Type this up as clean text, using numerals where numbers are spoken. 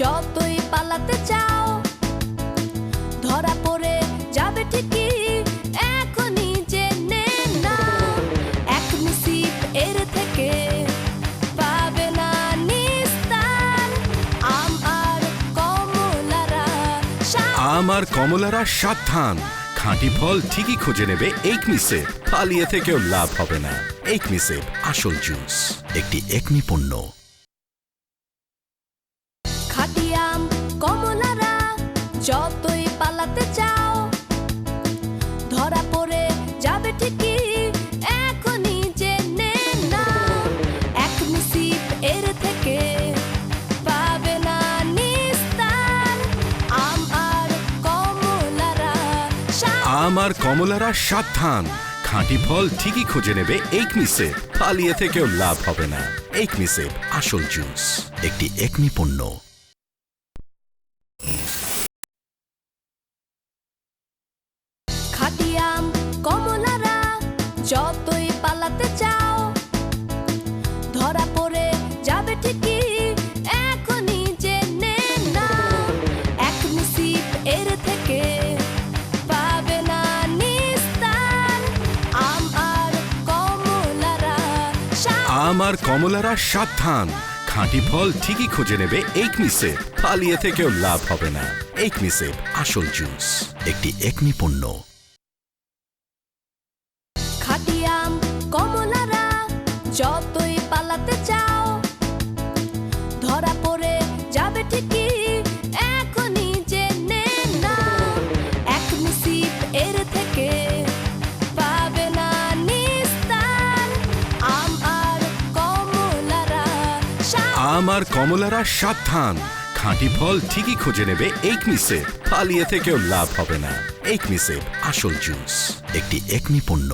যতই পালাতে চাও ধরা পড়ে যাবে ঠিকই। এখনই জেনে নাও এক মিনিট এর থেকে পাবে না নিস্তার। আম আর কমলারা সাবধান, খাঁটি ফল ঠিকই খুঁজে নেবে একমিসেভ। পালিয়ে থেকেও লাভ হবে না। একমিসেভ আসল জুস, একটি একমি পণ্য। খাঁটি আম কমলারা যতই পালাতে চাও ধরা পড়ে যাবে ঠিকই। এখনই জেনে নাও এক মিনিট এর থেকে পাবে না নিস্তার। আম আর কমলারা সাবধান, খাঁটি ফল ঠিকই খুঁজে নেবে একমিসেভ। পালিয়ে থেকেও লাভ হবে না। একমিসেভ আসল জুস, একটি একমি পণ্য। খাঁটি আম কমলারা যতই পালাতে চাও ধরা পড়ে যাবে ঠিকই। এখনই জেনে নাও এক মিনিট এর থেকে পাবে না নিস্তার। আম আর কমলারা সাবধান, খাঁটি ফল ঠিকই খুঁজে নেবে একমিসেভ। পালিয়ে থেকেও লাভ হবে না। একমিসেভ আসল জুস, একটি একমি পণ্য। খাঁটি আম কমলারা যতই পালাতে চাও ধরা পড়ে যাবে ঠিকই। এখনই জেনে নাও এক মিনিট এর থেকে পাবে না নিস্তার। আম আর কমলারা সাবধান, খাঁটি ফল ঠিকই খুঁজে নেবে একমিসেভ। পালিয়ে থেকেও লাভ হবে না। একমিসেভ আসল জুস, একটি একমি পণ্য।